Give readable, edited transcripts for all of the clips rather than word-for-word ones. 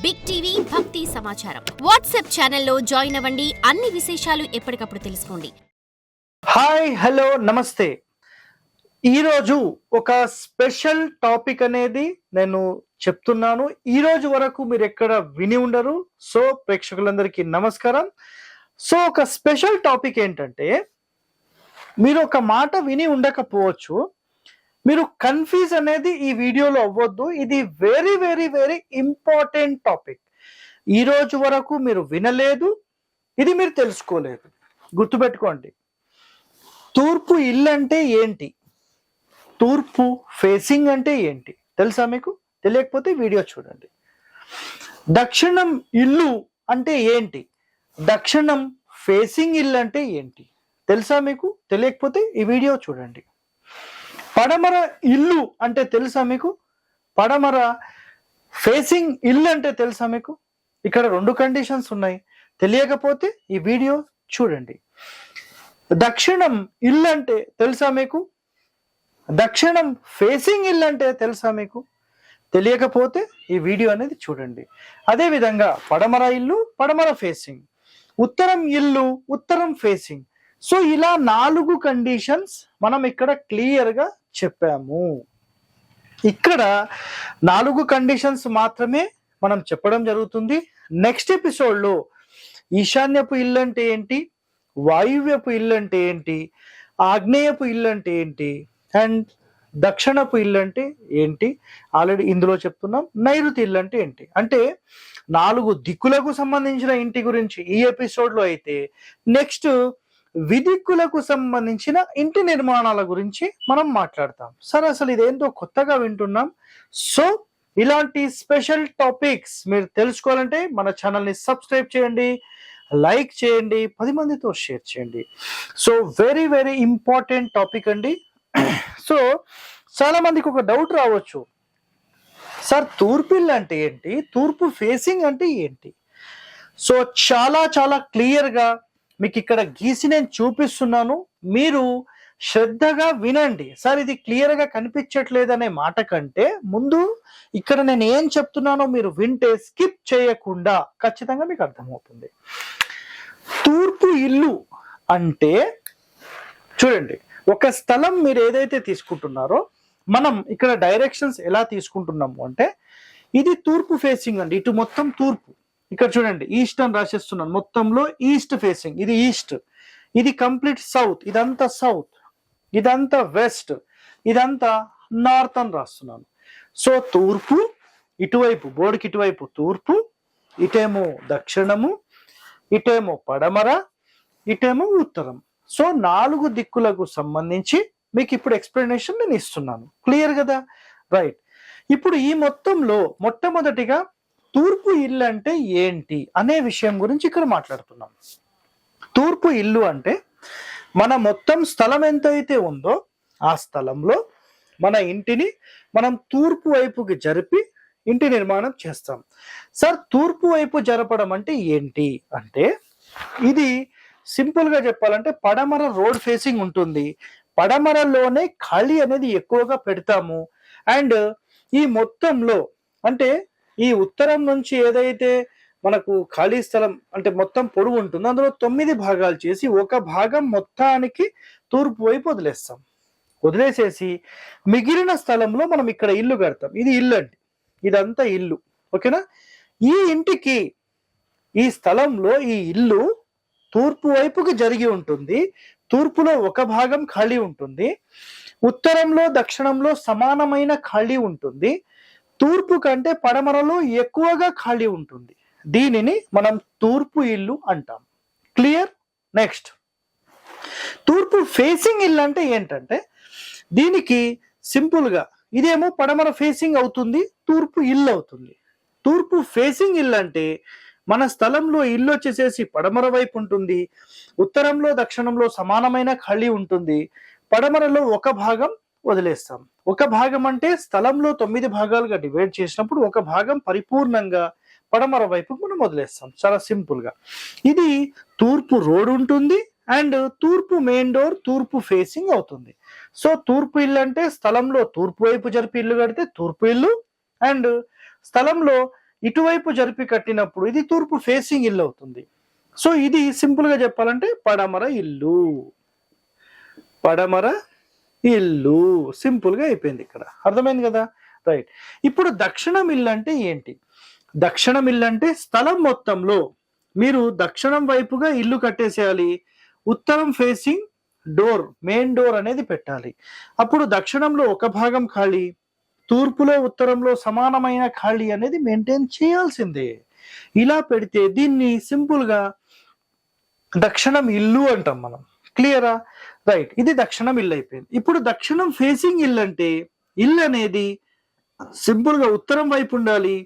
Big TV భక్తి సమాచారం WhatsApp ఛానల్లో జాయిన్ అవ్వండి. అన్ని విశేషాలు ఎప్పటికప్పుడు తెలుసుకోండి. హాయ్ హలో నమస్తే. ఈరోజు ఒక స్పెషల్ టాపిక్ అనేది నేను చెప్తున్నాను. ఈరోజు వరకు మీరు ఎక్కడ విని ఉండరు. సో ప్రేక్షకులందరికీ నమస్కారం. సో ఒక స్పెషల్ టాపిక్ ఏంటంటే, మీరు ఒక మాట విని ఉండకపోవచ్చు, మీరు కన్ఫ్యూజ్ అనేది ఈ వీడియోలో అవ్వద్దు. ఇది very very very important topic. ఈ రోజు వరకు మీరు వినలేదు, ఇది మీరు తెలుసుకోలేదు. గుర్తుపెట్టుకోండి, తూర్పు ఇల్లు అంటే ఏంటి, తూర్పు ఫేసింగ్ అంటే ఏంటి తెలుసా మీకు? తెలియకపోతే వీడియో చూడండి. దక్షిణం ఇల్లు అంటే ఏంటి, దక్షిణం ఫేసింగ్ ఇల్లు అంటే ఏంటి తెలుసా మీకు? తెలియకపోతే ఈ వీడియో చూడండి. పడమర ఇల్లు అంటే తెలుసా మీకు? పడమర ఫేసింగ్ ఇల్లు అంటే తెలుసా మీకు? ఇక్కడ రెండు కండిషన్స్ ఉన్నాయి. తెలియకపోతే ఈ వీడియో చూడండి. దక్షిణం ఇల్లు అంటే తెలుసా మీకు? దక్షిణం ఫేసింగ్ ఇల్లు అంటే తెలుసా మీకు? తెలియకపోతే ఈ వీడియో అనేది చూడండి. అదే విధంగా పడమర ఇల్లు, పడమర ఫేసింగ్, ఉత్తరం ఇల్లు, ఉత్తరం ఫేసింగ్. సో ఇలా 4 కండిషన్స్ మనం ఇక్కడ క్లియర్ గా చెప్పాము. ఇక్కడ 4 కండిషన్స్ మాత్రమే మనం చెప్పడం జరుగుతుంది. నెక్స్ట్ ఎపిసోడ్ లో ఈశాన్యపు ఇల్లు అంటే ఏంటి, వాయువ్యపు ఇల్లు అంటే ఏంటి, ఆగ్నేయపు ఇల్లు అంటే ఏంటి, అండ్ దక్షిణపు ఇల్లు అంటే ఏంటి ఆల్రెడీ ఇందులో చెప్తున్నాం. నైరుతి ఇల్లు అంటే ఏంటి, అంటే 4 దిక్కులకు సంబంధించిన ఇంటి గురించి ఈ ఎపిసోడ్ లో అయితే, నెక్స్ట్ విదిక్కులకు సంబంధించిన ఇంటి నిర్మాణాల గురించి మనం మాట్లాడతాం. సరే, అసలు ఇదేంటో కొత్తగా వింటున్నాం. సో ఇలాంటి స్పెషల్ టాపిక్స్ మీరు తెలుసుకోవాలంటే మన ఛానల్ని సబ్స్క్రైబ్ చేయండి, లైక్ చేయండి, 10 మందితో షేర్ చేయండి. So very very important topic అండి. సో చాలా మందికి ఒక డౌట్ రావచ్చు, సార్ తూర్పు ఇల్లు అంటే ఏంటి, తూర్పు ఫేసింగ్ అంటే ఏంటి? సో చాలా చాలా క్లియర్గా మీకు ఇక్కడ గీసి నేను చూపిస్తున్నాను. మీరు శ్రద్ధగా వినండి. సార్ ఇది క్లియర్గా కనిపించట్లేదనే మాట కంటే ముందు ఇక్కడ నేను ఏం చెప్తున్నానో మీరు వింటే స్కిప్ చేయకుండా ఖచ్చితంగా మీకు అర్థమవుతుంది. తూర్పు ఇల్లు అంటే చూడండి, ఒక స్థలం మీరు ఏదైతే తీసుకుంటున్నారో, మనం ఇక్కడ డైరెక్షన్స్ ఎలా తీసుకుంటున్నాము అంటే, ఇది తూర్పు ఫేసింగ్ అండి, ఇటు మొత్తం తూర్పు. ఇక్కడ చూడండి, ఈస్ట్ అని రాసేస్తున్నాను. మొత్తంలో ఈస్ట్ ఫేసింగ్, ఇది ఈస్ట్, ఇది కంప్లీట్ సౌత్, ఇదంతా సౌత్, ఇదంతా వెస్ట్, ఇదంతా నార్త్ అని రాస్తున్నాను. సో తూర్పు ఇటువైపు, బోర్డుకి ఇటువైపు తూర్పు, ఇటేమో దక్షిణము, ఇటేమో పడమర, ఇటేమో ఉత్తరం. సో 4 దిక్కులకు సంబంధించి మీకు ఇప్పుడు ఎక్స్ప్లెనేషన్ నేను ఇస్తున్నాను. క్లియర్ కదా? రైట్. ఇప్పుడు ఈ మొత్తంలో మొట్టమొదటిగా తూర్పు ఇల్లు అంటే ఏంటి అనే విషయం గురించి ఇక్కడ మాట్లాడుతున్నాం. తూర్పు ఇల్లు అంటే మన మొత్తం స్థలం ఎంతైతే ఉందో ఆ స్థలంలో మన ఇంటిని మనం తూర్పు వైపుకి జరిపి ఇంటి నిర్మాణం చేస్తాం. సార్ తూర్పు వైపు జరపడం అంటే ఏంటి అంటే, ఇది సింపుల్ గా చెప్పాలంటే పడమర రోడ్ ఫేసింగ్ ఉంటుంది. పడమరలోనే ఖాళీ అనేది ఎక్కువగా పెడతాము. అండ్ ఈ మొత్తంలో అంటే ఈ ఉత్తరం నుంచి ఏదైతే మనకు ఖాళీ స్థలం అంటే మొత్తం పొడవు ఉంటుందో అందులో 9 భాగాలు చేసి ఒక భాగం మొత్తానికి తూర్పు వైపు వదిలేస్తాం. వదిలేసేసి మిగిలిన స్థలంలో మనం ఇక్కడ ఇల్లు కడతాం. ఇది ఇల్లు అండి, ఇదంతా ఇల్లు. ఓకేనా? ఈ ఇంటికి, ఈ స్థలంలో ఈ ఇల్లు తూర్పు వైపుకి జరిగి ఉంటుంది. తూర్పులో ఒక భాగం ఖాళీ ఉంటుంది, ఉత్తరంలో దక్షిణంలో సమానమైన ఖాళీ ఉంటుంది, తూర్పు కంటే పడమరలో ఎక్కువగా ఖాళీ ఉంటుంది. దీనిని మనం తూర్పు ఇల్లు అంటాం. క్లియర్? నెక్స్ట్, తూర్పు ఫేసింగ్ ఇల్లు అంటే ఏంటంటే, దీనికి సింపుల్ గా ఇదేమో పడమర ఫేసింగ్ అవుతుంది, తూర్పు ఇల్లు అవుతుంది. తూర్పు ఫేసింగ్ ఇల్లు అంటే మన స్థలంలో ఇల్లు వచ్చేసేసి పడమర వైపు ఉంటుంది, ఉత్తరంలో దక్షిణంలో సమానమైన ఖాళీ ఉంటుంది, పడమరలో ఒక భాగం వదిలేస్తాం. ఒక భాగం అంటే స్థలంలో 9 భాగాలుగా డివైడ్ చేసినప్పుడు ఒక భాగం పరిపూర్ణంగా పడమర వైపు మనం వదిలేస్తాం. చాలా సింపుల్ గా ఇది తూర్పు రోడ్ ఉంటుంది అండ్ తూర్పు మెయిన్ డోర్ తూర్పు ఫేసింగ్ అవుతుంది. సో తూర్పు ఇల్లు అంటే స్థలంలో తూర్పు వైపు జరిపి ఇల్లు కడితే తూర్పు ఇల్లు, అండ్ స్థలంలో ఇటువైపు జరిపి కట్టినప్పుడు ఇది తూర్పు ఫేసింగ్ ఇల్లు అవుతుంది. సో ఇది సింపుల్ గా చెప్పాలంటే పడమర ఇల్లు. పడమర ఇల్లు సింపుల్ గా అయిపోయింది. ఇక్కడ అర్థమైంది కదా, రైట్. ఇప్పుడు దక్షిణం ఇల్లు అంటే ఏంటి? దక్షిణం ఇల్లు అంటే స్థలం మొత్తంలో మీరు దక్షిణం వైపుగా ఇల్లు కట్టేసేయాలి, ఉత్తరం ఫేసింగ్ డోర్, మెయిన్ డోర్ అనేది పెట్టాలి. అప్పుడు దక్షిణంలో ఒక భాగం ఖాళీ, తూర్పులో ఉత్తరంలో సమానమైన ఖాళీ అనేది మెయింటైన్ చేయాల్సిందే. ఇలా పెడితే దీన్ని సింపుల్ గా దక్షిణం ఇల్లు అంటాం మనం. క్లియరా, రైట్. ఇది దక్షిణం ఇల్లు అయిపోయింది. ఇప్పుడు దక్షిణం ఫేసింగ్ ఇల్లు అంటే ఇల్లు అనేది సింపుల్ గా ఉత్తరం వైపు ఉండాలి,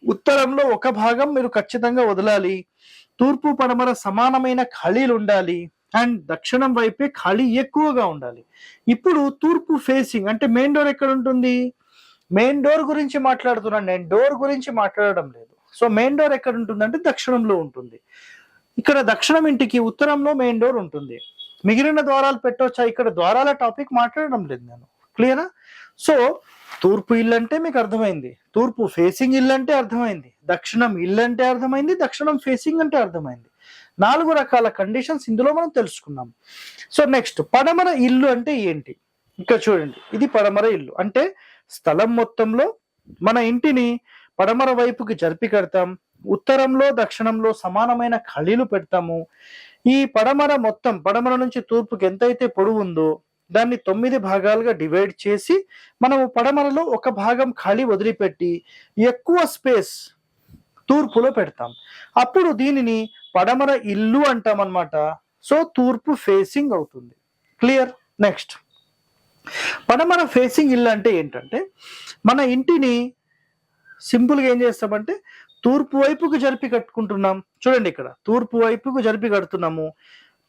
ఉత్తరంలో ఒక భాగం మీరు ఖచ్చితంగా వదలాలి, తూర్పు పడమర సమానమైన ఖాళీలు ఉండాలి, అండ్ దక్షిణం వైపే ఖాళీ ఎక్కువగా ఉండాలి. ఇప్పుడు తూర్పు ఫేసింగ్ అంటే మెయిన్ డోర్ ఎక్కడ ఉంటుంది? మెయిన్ డోర్ గురించి మాట్లాడుతున్నాను నేను, డోర్ గురించి మాట్లాడడం లేదు. సో మెయిన్ డోర్ ఎక్కడ ఉంటుంది అంటే దక్షిణంలో ఉంటుంది. ఇక్కడ దక్షిణం ఇంటికి ఉత్తరంలో మెయిన్ డోర్ ఉంటుంది. మిగిలిన ద్వారాలు పెట్టవచ్చా? ఇక్కడ ద్వారాల టాపిక్ మాట్లాడడం లేదు నేను. క్లియరా? సో తూర్పు ఇల్లు అంటే మీకు అర్థమైంది, తూర్పు ఫేసింగ్ ఇల్లు అంటే అర్థమైంది, దక్షిణం ఇల్లు అంటే అర్థమైంది, దక్షిణం ఫేసింగ్ అంటే అర్థమైంది. 4 రకాల కండిషన్స్ ఇందులో మనం తెలుసుకున్నాం. సో నెక్స్ట్ పడమర ఇల్లు అంటే ఏంటి? ఇక్కడ చూడండి, ఇది పడమర ఇల్లు అంటే స్థలం మొత్తంలో మన ఇంటిని పడమర వైపుకి జరిపి కడతాం, ఉత్తరంలో దక్షిణంలో సమానమైన ఖాళీలు పెడతాము. ఈ పడమర మొత్తం పడమర నుంచి తూర్పుకి ఎంతైతే పొడవు ఉందో దాన్ని 9 భాగాలుగా డివైడ్ చేసి మనము పడమరలో ఒక భాగం ఖాళీ వదిలిపెట్టి ఎక్కువ స్పేస్ తూర్పులో పెడతాం. అప్పుడు దీనిని పడమర ఇల్లు అంటాం అన్నమాట. సో తూర్పు ఫేసింగ్ అవుతుంది. క్లియర్? నెక్స్ట్ పడమర ఫేసింగ్ ఇల్లు అంటే ఏంటంటే మన ఇంటిని సింపుల్గా ఏం చేస్తామంటే తూర్పు వైపుకు జరిపి కట్టుకుంటున్నాం. చూడండి, ఇక్కడ తూర్పు వైపుకు జరిపి కడుతున్నాము,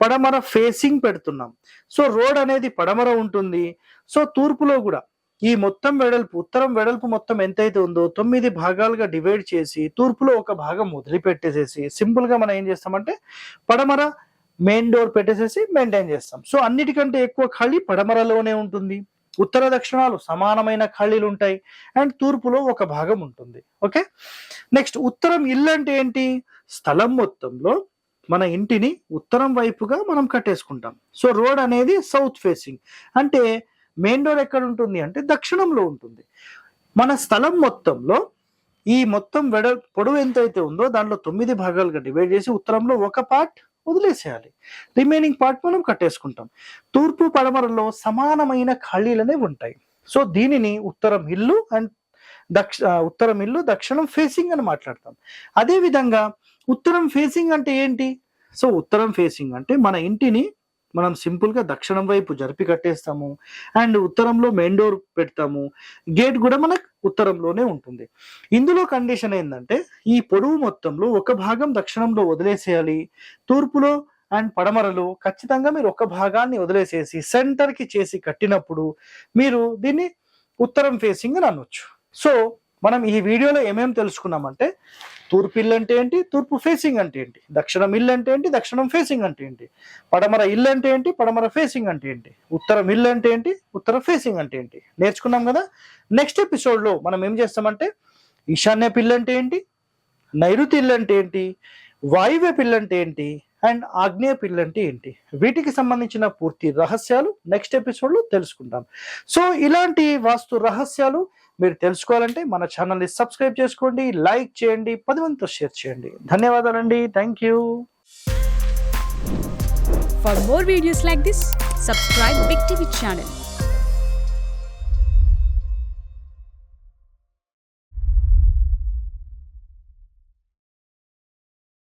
పడమర ఫేసింగ్ పెడుతున్నాం. సో రోడ్ అనేది పడమర ఉంటుంది. సో తూర్పులో కూడా ఈ మొత్తం వెడల్పు, ఉత్తరం వెడల్పు మొత్తం ఎంతైతే ఉందో 9 భాగాలుగా డివైడ్ చేసి తూర్పులో ఒక భాగం వదిలిపెట్టేసేసి సింపుల్ గా మనం ఏం చేస్తామంటే పడమర మెయిన్ డోర్ పెట్టేసేసి మెయింటైన్ చేస్తాం. సో అన్నిటికంటే ఎక్కువ ఖాళీ పడమరలోనే ఉంటుంది, ఉత్తర దక్షిణాలు సమానమైన ఖాళీలు ఉంటాయి, అండ్ తూర్పులో ఒక భాగం ఉంటుంది. ఓకే, నెక్స్ట్ ఉత్తరం ఇల్లు అంటే ఏంటి? స్థలం మొత్తంలో మన ఇంటిని ఉత్తరం వైపుగా మనం కట్టేసుకుంటాం. సో రోడ్ అనేది సౌత్ ఫేసింగ్ అంటే మెయిన్ డోర్ ఎక్కడ ఉంటుంది అంటే దక్షిణంలో ఉంటుంది. మన స్థలం మొత్తంలో ఈ మొత్తం పొడవు ఎంతైతే ఉందో దాంట్లో 9 భాగాలుగా డివైడ్ చేసి ఉత్తరంలో ఒక పార్ట్ వదిలేసేయాలి, రిమైనింగ్ పార్ట్ మనం కట్టేసుకుంటాం. తూర్పు పడమరలో సమానమైన ఖాళీలు అనేవి ఉంటాయి. సో దీనిని ఉత్తరం ఇల్లు అండ్ ఉత్తరం ఇల్లు దక్షిణం ఫేసింగ్ అని మాట్లాడతాం. అదే విధంగా ఉత్తరం ఫేసింగ్ అంటే ఏంటి? సో ఉత్తరం ఫేసింగ్ అంటే మన ఇంటిని మనం సింపుల్ గా దక్షిణం వైపు జరిపి కట్టేస్తాము, అండ్ ఉత్తరంలో మెయిన్ డోర్ పెడతాము, గేట్ కూడా మనకు ఉత్తరంలోనే ఉంటుంది. ఇందులో కండిషన్ ఏంటంటే ఈ పొడవు మొత్తంలో ఒక భాగం దక్షిణంలో వదిలేసేయాలి, తూర్పులో అండ్ పడమరలో ఖచ్చితంగా మీరు ఒక భాగాన్ని వదిలేసేసి సెంటర్ కి చేసి కట్టినప్పుడు మీరు దీన్ని ఉత్తరం ఫేసింగ్ అని అనొచ్చు. సో మనం ఈ వీడియోలో ఏమేమి తెలుసుకున్నామంటే తూర్పు ఇల్లు అంటే ఏంటి, తూర్పు ఫేసింగ్ అంటే ఏంటి, దక్షిణం ఇల్లు అంటే ఏంటి, దక్షిణం ఫేసింగ్ అంటే ఏంటి, పడమర ఇల్లు అంటే ఏంటి, పడమర ఫేసింగ్ అంటే ఏంటి, ఉత్తరం ఇల్లు అంటే ఏంటి, ఉత్తర ఫేసింగ్ అంటే ఏంటి నేర్చుకున్నాం కదా. నెక్స్ట్ ఎపిసోడ్ లో మనం ఏం చేస్తామంటే ఈశాన్య పిల్లు అంటే ఏంటి, నైరుతి ఇల్లు అంటే ఏంటి, వాయువ్య పిల్లు అంటే ఏంటి, అండ్ ఆగ్నేయ పిల్లు అంటే ఏంటి, వీటికి సంబంధించిన పూర్తి రహస్యాలు నెక్స్ట్ ఎపిసోడ్ లో తెలుసుకుంటాం. సో ఇలాంటి వాస్తు రహస్యాలు మీరు తెలుసుకోవాలంటే మన ఛానల్ని సబ్స్క్రైబ్ చేసుకోండి, లైక్ చేయండి, 10 మందితో షేర్ చేయండి. ధన్యవాదాలండి. Thank you. For more videos like this, subscribe Big TV channel.